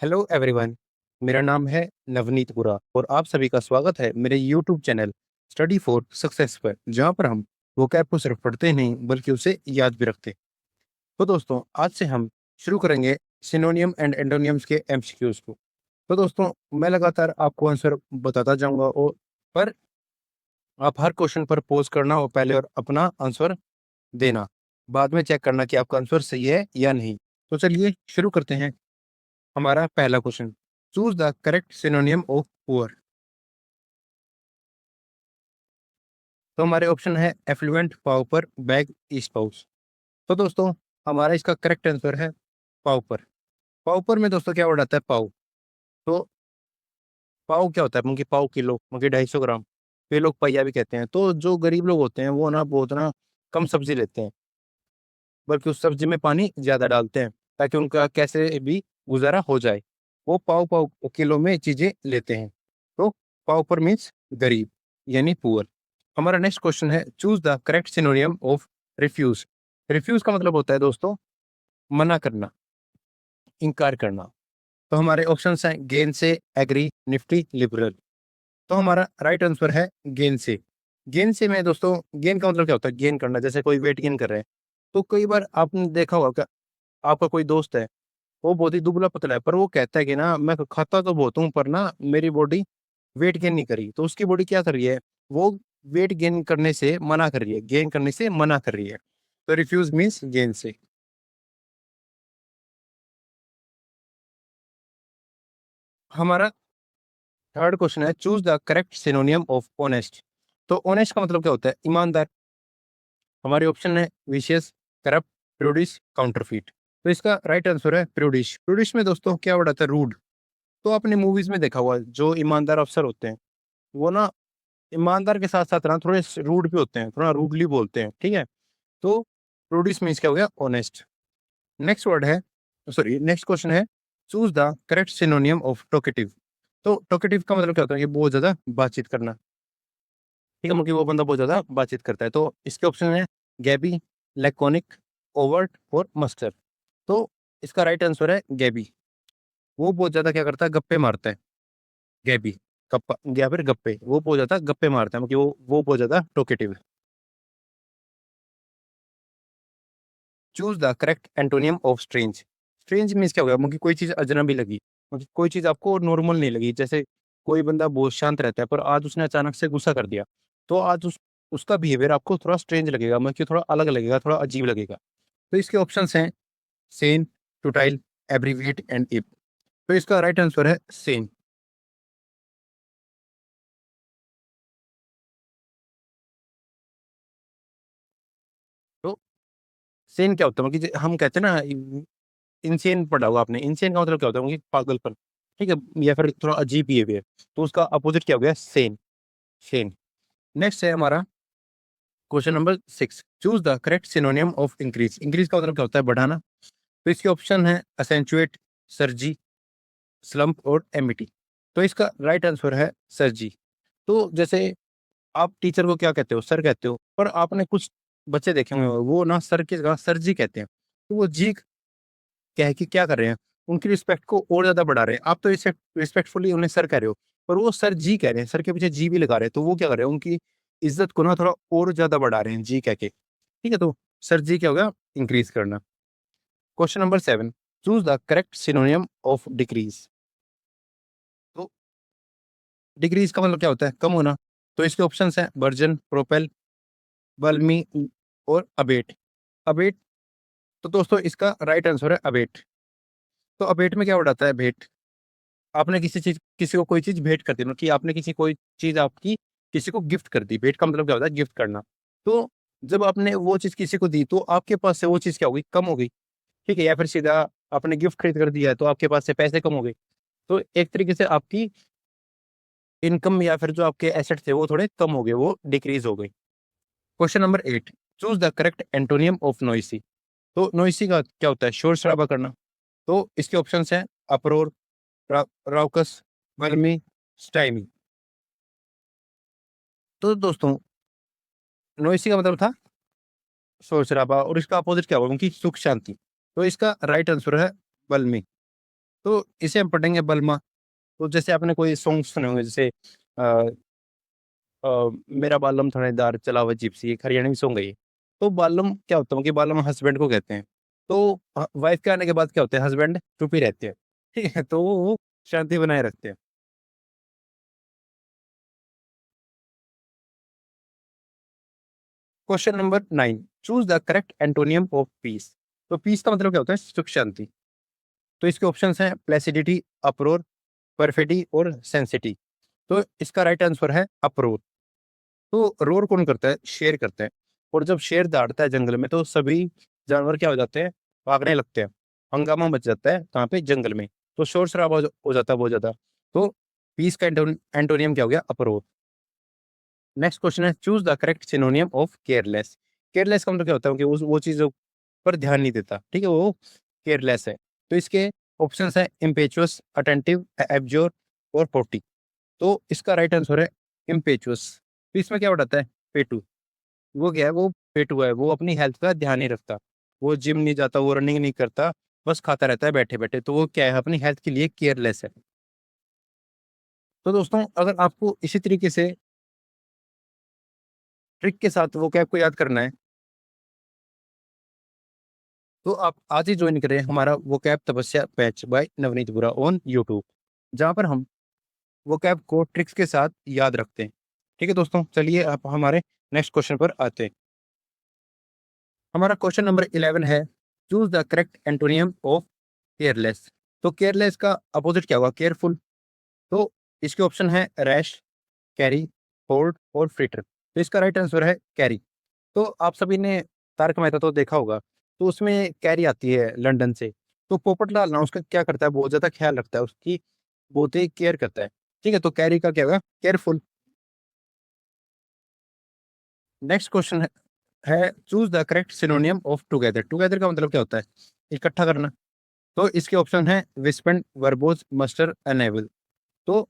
Hello everyone. मेरा नाम है नवनीत गुरा और आप सभी का स्वागत है मेरे YouTube channel study for success पर, जहां पर हम वोकैब को सिर्फ पढ़ते नहीं बल्कि उसे याद भी रखते हैं। तो दोस्तों, आज से हम शुरू करेंगे सिनोनियम एंड एंटोनियम्स के एमसीक्यूज को। तो दोस्तों, मैं लगातार आपको आंसर बताता जाऊंगा और पर आप हर क्वेश्चन पर पोज करना और पहले और अपना आंसर देना, बाद में चेक करना कि आपका आंसर सही है या नहीं। तो चलिए शुरू करते हैं। हमारा पहला question, choose the correct synonym of poor. तो हमारे ऑप्शन है एफ्लुएंट, पाउपर, बैग, ईस्ट पाउच। तो दोस्तों, हमारा इसका करेक्ट आंसर है पाउपर। पाउपर में दोस्तों क्या वर्ड आता है? पाउ। तो पाउ क्या होता है? मुंकी पाउ किलो, मुंकी 250 ग्राम। तो ये लोग पहिया भी कहते हैं। तो जो गरीब लोग होते हैं वो ना बहुत ना कम सब्जी लेते हैं, बल्कि उस सब्जी में पानी ज्यादा डालते हैं ताकि उनका कैसे भी गुजारा हो जाए। वो पाव पाव किलो में चीजें लेते हैं। तो पाउपर मीन्स गरीब, यानी पुअर। हमारा नेक्स्ट क्वेश्चन है, choose the correct synonym of refuse. Refuse का मतलब होता है दोस्तों मना करना, इनकार करना। तो हमारे ऑप्शंस हैं गेन से, एग्री, निफ्टी, लिबरल। तो हमारा राइट आंसर है गेन से। गेन से में दोस्तों, गेन का मतलब क्या होता है? गेन करना। जैसे कोई वेट गेन कर रहे हैं, तो कई बार आपने देखा होगा, आपका कोई दोस्त है, वो बहुत ही दुबला पतला है, पर वो कहता है कि ना मैं खाता तो बहुत हूँ पर ना मेरी बॉडी वेट गेन नहीं करी। तो उसकी बॉडी क्या कर रही है? वो वेट गेन करने से मना कर रही है, गेन करने से मना कर रही है। तो रिफ्यूज मीन्स गेन से। हमारा थर्ड क्वेश्चन है, choose the correct synonym of honest. तो ऑनेस्ट का मतलब क्या होता है? ईमानदार। हमारे ऑप्शन है विशियस, करप्ट, प्रूडिश, काउंटरफीट। तो इसका राइट आंसर है प्रूडिश। प्रूडिश में दोस्तों क्या वर्ड आता है? रूड। तो आपने मूवीज में देखा हुआ है, जो ईमानदार अफसर होते हैं वो ना ईमानदार के साथ साथ ना थोड़े रूड भी होते हैं, थोड़ा रूडली बोलते हैं, ठीक है। तो प्रोड्यूस मीन्स क्या हो गया? ऑनेस्ट। नेक्स्ट वर्ड है, सॉरी, नेक्स्ट क्वेश्चन है, choose the correct synonym of talkative. तो टॉकेटिव का मतलब क्या होता है? कि बहुत ज्यादा बातचीत करना, ठीक है, मतलब कि वो बंदा बहुत ज्यादा बातचीत करता है। तो इसके ऑप्शन है गैबी, लैकोनिक, ओवर्ट और मस्टर। तो इसका राइट आंसर है गैबी। वो बहुत ज्यादा क्या करता है? गप्पे मारता है। गैबी, गप्पा या फिर गप्पे, वो बहुत ज्यादा गप्पे मारता है, मतलब कि वो बहुत ज्यादा टॉकेटिव है। Choose the correct antonym of strange. Strange means क्या हो गया? मतलब कोई चीज अजनबी लगी, मतलब कोई चीज आपको नॉर्मल नहीं लगी। जैसे कोई बंदा बहुत शांत रहता है पर आज उसने अचानक से गुस्सा कर दिया, तो आज उसका बिहेवियर आपको थोड़ा स्ट्रेंज लगेगा, मतलब कि थोड़ा अलग लगेगा, थोड़ा अजीब लगेगा। तो इसके ऑप्शंस हैं सेन, टुटाइल, एब्रीविएट एंड इप। तो इसका राइट आंसर है सेन। तो सेन क्या होता है? मतलब कि हम कहते हैं ना, इंसेन पढ़ा होगा आपने। इंसेन का मतलब क्या होता है? मतलब कि पागलपन, ठीक है, या फिर थोड़ा अजीब बिहेवियर। तो उसका अपोजिट क्या हो गया? सेन। सेन। नेक्स्ट है हमारा question number 6, choose the correct synonym of increase. Increase का मतलब क्या होता है? बढ़ाना। तो इसके ऑप्शन है असेंचुएट, सर्जी, स्लम्प और एमिटी। तो इसका राइट आंसर है सर्जी। तो जैसे आप टीचर को क्या कहते हो? सर कहते हो, पर आपने कुछ बच्चे देखे होंगे वो ना सर की जगह सरजी कहते हैं। तो वो जी कह के क्या कर रहे हैं? उनकी रिस्पेक्ट को और ज्यादा बढ़ा रहे हैं। आप तो रिस्पेक्टफुली उन्हें सर कह रहे हो, पर वो सर जी कह रहे हैं, सर के पीछे जी भी लगा रहे हैं। तो वो क्या कर रहे हैं? उनकी इज्जत को ना थोड़ा और ज्यादा बढ़ा रहे हैं जी कह के, ठीक है। तो सर जी क्या होगा? इंक्रीज करना। Question number 7, choose the correct synonym of decrease. तो डिक्रीज का मतलब क्या होता है? कम होना। तो इसके ऑप्शन है बर्जन, प्रोपेल, बल्मी और अबेट। अबेट। तो दोस्तों इसका राइट आंसर है अबेट। तो अबेट में क्या वर्ड आता है? भेंट। आपने किसी को कोई चीज भेंट कर दी, मतलब कि आपने कोई चीज आपकी किसी को गिफ्ट कर दी। भेंट का मतलब क्या होता है? गिफ्ट करना। तो जब आपने वो चीज किसी को दी तो आपके पास से वो चीज क्या हो गई? कम हो गई, ठीक है। या फिर सीधा आपने गिफ्ट खरीद कर दिया है तो आपके पास से पैसे कम हो गए। तो एक तरीके से आपकी इनकम या फिर जो आपके एसेट थे वो थोड़े कम हो गए, वो डिक्रीज हो गई। Question number 8, choose the correct antonym of noisy. तो नॉइसी का क्या होता है? शोर शराबा करना। तो इसके ऑप्शंस हैं अपरोर, राउकस, बर्मी, स्टाइमी। तो दोस्तों नोइसी का मतलब था शोर शराबा, और इसका अपोजिट क्या होगा? उनकी सुख शांति। तो इसका राइट आंसर है बल्मी। तो इसे हम पढ़ेंगे बलमा। तो जैसे आपने कोई सॉन्ग सुने होंगे, जैसे अ मेरा बालम थानेदार चला हुआ जिप्सी, एक हरियाणवी सॉन्ग है ये। तो बालम क्या होता है कि बालम हस्बैंड को कहते हैं। तो वाइफ के आने के बाद क्या होता है, हस्बैंड चुप ही रहते हैं। ठीक है, तो वो शांति बनाए रखते हैं। Question number 9, choose the correct antonym of peace. तो पीस का मतलब क्या होता है, सुख शांति। तो इसके ऑप्शंस हैं प्लेसिडिटी, अप्रोर, परफेक्टी और सेंसिटी। तो इसका राइट आंसर है अप्रोर। तो रोर कौन करता है, शेर करता है। और जब शेर दौड़ता है जंगल में तो सभी जानवर क्या हो जाते हैं, भागने लगते हैं। हंगामा मच जाता है कहाँ पे, जंगल में। तो शोर शराबा हो जाता है बहुत ज्यादा। तो पीस का एंटोनियम क्या हो गया, अप्रोर। नेक्स्ट क्वेश्चन है, choose the correct synonym of careless. Careless का मतलब क्या होता है कि उस वो चीजों पर ध्यान नहीं देता, ठीक है, वो केयरलेस है। तो इसके ऑप्शंस है इम्पेचुअस, अटेंटिव, एब्जोर और पोटी। तो इसका राइट आंसर है इम्पेचुअस। तो इसमें क्या बताता है, पेटू। वो क्या है, वो पेटू है, वो अपनी हेल्थ का ध्यान नहीं रखता। वो जिम नहीं जाता, वो रनिंग नहीं करता, बस खाता रहता है बैठे बैठे। तो वो क्या है, अपनी हेल्थ के लिए केयरलेस है। तो दोस्तों, अगर आपको इसी तरीके से ट्रिक के साथ वो कैब को याद करना है, तो आप आज ही ज्वाइन करें हमारा वो कैब तपस्या बैच बाय नवनीत बुरा ऑन यूट्यूब, जहाँ पर हम वो कैब को ट्रिक्स के साथ याद रखते हैं। ठीक है दोस्तों, चलिए आप हमारे नेक्स्ट क्वेश्चन पर आते हैं। हमारा क्वेश्चन नंबर 11 है, choose the correct antonym of careless. तो केयरलेस का अपोजिट क्या होगा, केयरफुल। तो इसके ऑप्शन है रैश, कैरी, होल्ड और फ्रिटर। तो इसका राइट आंसर है कैरी। तो आप सभी ने तारक मेहता तो देखा होगा, तो उसमें कैरी आती है लंदन से। तो पोपटलाल ना उसका क्या करता है, बहुत ज्यादा ख्याल रखता है उसकी, बहुत ही केयर करता है। ठीक है, तो कैरी का क्या होगा, केयरफुल। नेक्स्ट क्वेश्चन है choose the correct synonym of together. Together का मतलब क्या होता है, इकट्ठा करना। तो इसके ऑप्शन है विस्पेंड, वर्बोज, मस्टर, अनेबल। तो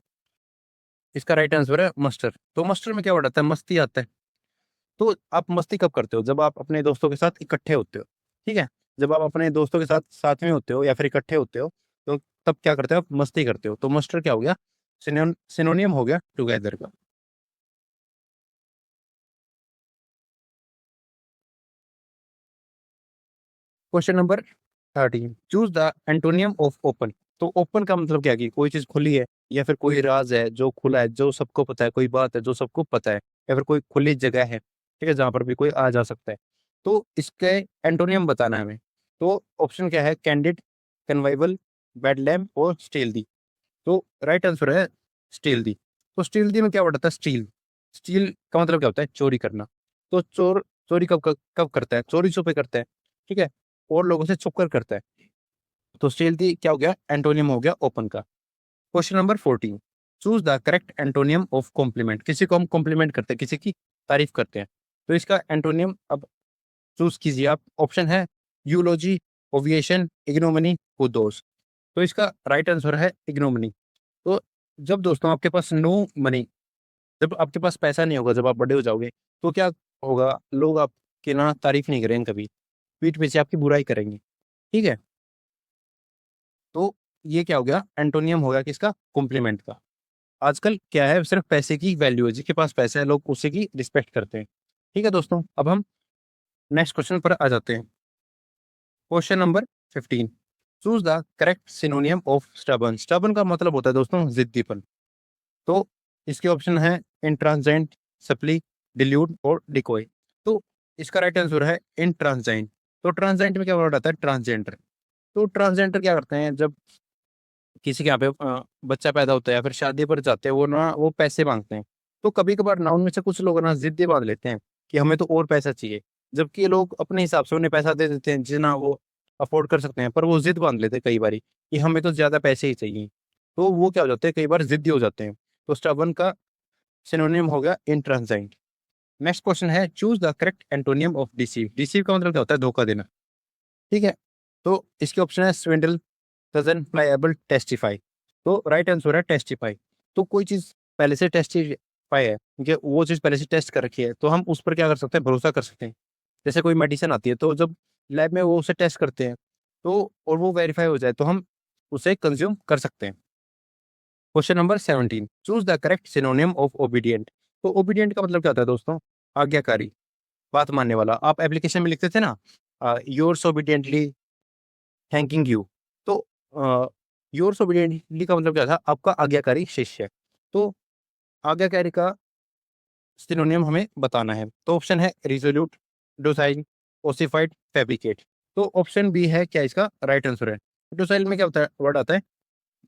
इसका राइट आंसर है मस्टर। तो मस्टर में क्या वर्ड आता है, मस्ती आता है। तो आप मस्ती कब करते हो, जब आप अपने दोस्तों के साथ इकट्ठे होते हो। ठीक है, जब आप अपने दोस्तों के साथ साथ में होते हो या फिर इकट्ठे होते हो, तो तब क्या करते हो, आप मस्ती करते हो। तो मस्टर क्या हो गया, सिनोनियम हो गया टुगेदर का। Question number 13, choose the antonym of open. तो ओपन का मतलब क्या है कि कोई चीज खुली है, या फिर कोई राज है जो खुला है, जो सबको पता है, कोई बात है जो सबको पता है, या फिर कोई खुली जगह है, ठीक है, जहां पर भी कोई आ जा सकता है। तो इसके एंटोनियम बताना है हमें। तो ऑप्शन क्या है, कैंडिड, कन्वाइबल, बेडलैम और स्टील। तो राइट आंसर है स्टील दी। तो स्टील दी में क्या वर्ड आता है, स्टील। स्टील का मतलब क्या होता है, चोरी करना। तो चोर चोरी कब कब कब करता है, चोरी छुपे करता है। ठीक है, और लोगों से छुप कर करता है। तो स्टील दी क्या हो गया, एंटोनियम हो गया ओपन का। Question number 14, choose the correct antonym of compliment. किसी को हम कॉम्प्लीमेंट करते हैं, किसी की तारीफ करते हैं। तो इसका एंटोनियम अब चूज कीजिए आप। ऑप्शन है यूलोजी, ओविएशन, इग्नोमनी, कुदोस। तो इसका राइट आंसर है इग्नोमनी। तो जब दोस्तों आपके पास नो मनी, जब आपके पास पैसा नहीं होगा, जब आप बड़े हो जाओगे, तो क्या होगा, लोग आपकी ना तारीफ नहीं करेंगे कभी, पीठ पीछे आपकी बुराई करेंगे। ठीक है, तो ये क्या हो गया, एंटोनियम हो गया किसका, कॉम्प्लीमेंट का। आजकल क्या है, सिर्फ पैसे की वैल्यू है, जिसके पास पैसा है लोग उसी की रिस्पेक्ट करते हैं। ठीक है दोस्तों, अब हम नेक्स्ट क्वेश्चन पर आ जाते हैं। Question number 15, choose the correct synonym of stubborn. Stubborn का मतलब होता है दोस्तों जिद्दीपन। तो इसके ऑप्शन है इंट्रांजेंट, सप्ली, डिल्यूड और डिकोय। तो इसका राइट आंसर है इंट्रांजेंट। तो ट्रांजेंट में क्या वर्ड आता है, ट्रांसजेंडर। तो ट्रांसजेंडर क्या करते हैं, जब किसी के यहाँ पे बच्चा पैदा होता है या फिर शादी पर जाते हैं, वो ना वो पैसे मांगते हैं। तो कभी कभार ना उनमें से कुछ लोग ना जिद्दी बांध लेते हैं कि हमें तो और पैसा चाहिए, जबकि ये लोग अपने हिसाब से उन्हें पैसा दे देते हैं जितना वो अफोर्ड कर सकते हैं, पर वो जिद बांध लेते हैं कई बार कि हमें तो ज्यादा पैसे ही चाहिए। तो वो क्या हो जाते हैं, कई बार जिद्दी हो जाते हैं। तो स्टबन का सिनोनिम हो गया इंट्रांसाइंट। नेक्स्ट क्वेश्चन है, choose the correct antonym of deceive. Deceive का मतलब क्या होता है, धोखा देना। ठीक है, तो इसके ऑप्शन है स्विंडल, डजन, प्लायबल, टेस्टिफाई। तो राइट आंसर है टेस्टिफाई। तो कोई चीज पहले से टेस्टिफाई है कि वो चीज पहले से टेस्ट कर रखी है, तो हम उस पर क्या कर सकते हैं, भरोसा कर सकते हैं। जैसे कोई मेडिसिन आती है, तो जब लैब में वो उसे टेस्ट करते हैं, तो और वो वेरीफाई हो जाए, तो हम उसे कंज्यूम कर सकते हैं। Question number 17, choose the correct synonym of obedient. तो ओबीडिएंट का मतलब क्या होता है दोस्तों? आज्ञाकारी, बात मानने वाला। आप एप्लीकेशन में लिखते थे ना, योर्स ओबीडिएंटली थैंकिंग यू। तो योर्स ओबीडिएंटली का मतलब क्या था? आपका आज्ञाकारी शिष्य। तो आज्ञाकारी का सिनोनिम हमें बताना है। तो ऑप्शन है रिजोल्यूट, डोसाइल, ओसिफाइड, फैब्रिकेट। तो ऑप्शन बी है क्या इसका राइट आंसर है। डोसाइल में क्या होता है? वर्ड आता है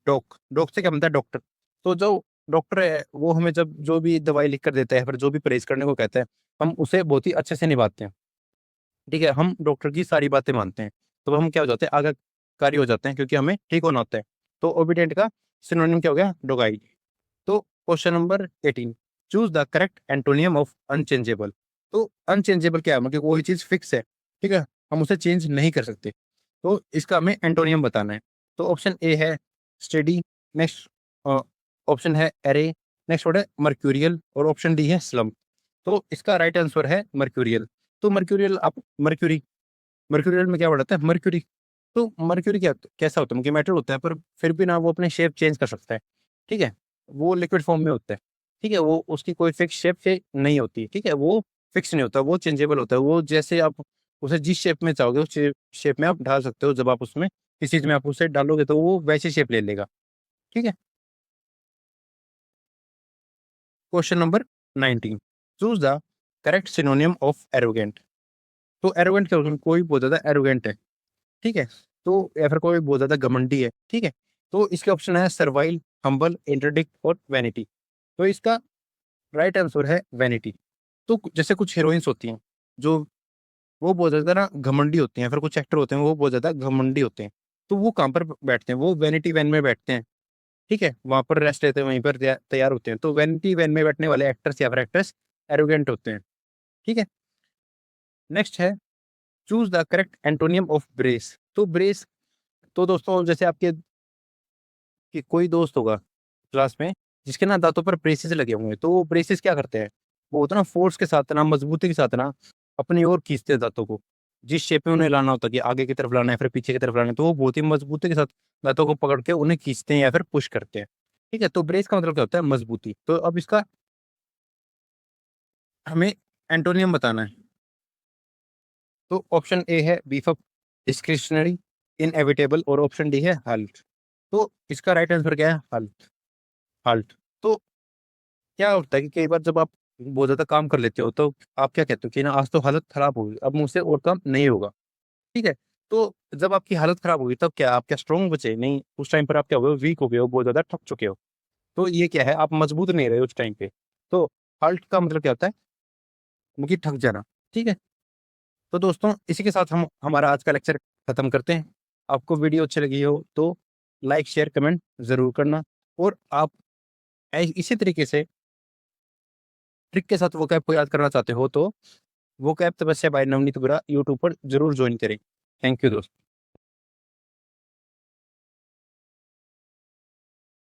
डॉक। डॉक से क्या बनता है? डॉक्टर। तो जो डॉक्टर है वो हमें जब जो भी दवाई लिख कर देता है, फिर जो भी परहेज करने को कहता है, हम उसे बहुत ही अच्छे से निभाते हैं। ठीक है, हम डॉक्टर की सारी बातें मानते हैं। तो हम क्या हो जाते हैं? आज्ञाकारी हो जाते हैं, क्योंकि हमें ठीक होना होता है। तो ओबीडिएंट का सिनोनिम क्या हो गया? डोगाई। तो question number 18, choose the correct antonym of unchangeable. तो अनचेंजेबल क्या है? मतलब कोई चीज फिक्स है, ठीक है, हम उसे चेंज नहीं कर सकते। तो इसका हमें एंटोनियम बताना है। तो ऑप्शन ए है स्टेडी, नेक्स्ट ऑप्शन है एरे, नेक्स्ट वर्ड है मर्क्यूरियल, और ऑप्शन डी है स्लम। तो इसका राइट आंसर है मर्क्यूरियल। तो मर्क्यूरियल, आप मर्क्यूरी, मर्क्यूरियल में क्या वर्ड आता है? मर्क्यूरी। तो मर्क्यूरी क्या कैसा होता है? उनके मेटल होता है, पर फिर भी ना वो अपने शेप चेंज कर सकता है। ठीक है, वो लिक्विड फॉर्म में होता है। ठीक है, वो उसकी कोई फिक्स शेप से नहीं होती। ठीक है, वो फिक्स नहीं होता, वो चेंजेबल होता है। वो जैसे आप उसे जिस शेप में चाहोगे उस शेप में आप ढाल सकते हो। जब आप उसमें किसी चीज में आप उसे डालोगे तो वो वैसी शेप ले लेगा। ठीक है। Question number 19, choose the correct synonym of arrogant. तो एरोगेंट क्या होता है? कोई बहुत ज्यादा एरोगेंट है, ठीक है, तो या फिर कोई बहुत ज्यादा घमंडी है। ठीक है, तो इसके ऑप्शन है सर्वाइल, हम्बल, इंटरडिक्ट और वैनिटी। तो इसका राइट आंसर है वैनिटी। तो जैसे कुछ हीरोइंस होती हैं जो वो बहुत ज्यादा ना घमंडी होती हैं, फिर कुछ एक्टर होते हैं वो बहुत ज्यादा घमंडी होते हैं। तो वो कहाँ पर बैठते हैं? वो वैनिटी वैन में बैठते हैं। ठीक है, वहां पर रेस्ट लेते हैं, वहीं पर तैयार होते हैं। तो वैनिटी वैन में बैठने वाले एक्टर्स या फिर एक्ट्रेस एरोगेंट होते हैं। ठीक है। नेक्स्ट है choose the correct antonym of brace. तो ब्रेस, तो दोस्तों जैसे आपके कि कोई दोस्त होगा क्लास में जिसके ना दांतों पर ब्रेसेस लगे हुए हैं। तो वो ब्रेसेस क्या करते हैं? वो होता है ना फोर्स के साथ ना, मजबूती के साथ ना अपनी ओर खींचते हैं दांतों को। जिस शेप में उन्हें लाना होता है कि आगे की तरफ लाना है फिर पीछे की तरफ लाना है, तो वो बहुत ही मजबूती के साथ दांतों को पकड़ के उन्हें खींचते हैं या फिर पुश करते हैं। ठीक है, तो ब्रेस का मतलब क्या होता है? मजबूती। तो अब इसका हमें एंटोनियम बताना है। तो ऑप्शन ए है बीफ अप, डिस्क्रिशनरी, इनएविटेबल, और ऑप्शन डी है हाल्ट। तो इसका राइट आंसर क्या है? हाल्ट। हाल्ट। तो क्या होता है कि कई बार जब आप बहुत ज़्यादा काम कर लेते हो तो आप क्या कहते हो कि ना आज तो हालत खराब हो गई, अब मुझसे और काम नहीं होगा। ठीक है? तो जब आपकी हालत खराब होगी तब क्या आप क्या स्ट्रॉन्ग बचे? नहीं, उस टाइम पर आप क्या हो गए? वीक हो गए हो, बहुत ज़्यादा थक चुके हो। तो ये क्या है? आप मजबूत नहीं रहे उस टाइम पे। तो हाल्ट का मतलब क्या होता है? मुझे थक जाना। ठीक है? तो दोस्तों इसी के साथ हम हमारा आज का लेक्चर खत्म करते हैं। आपको वीडियो अच्छी लगी हो तो लाइक, शेयर, कमेंट ज़रूर करना। और आप इसी तरीके से ट्रिक के साथ वो को याद करना चाहते हो तो वो कैब तपस्या बाय नवनीत बुरा यूट्यूब पर जरूर ज्वाइन करें। थैंक यू दोस्तों।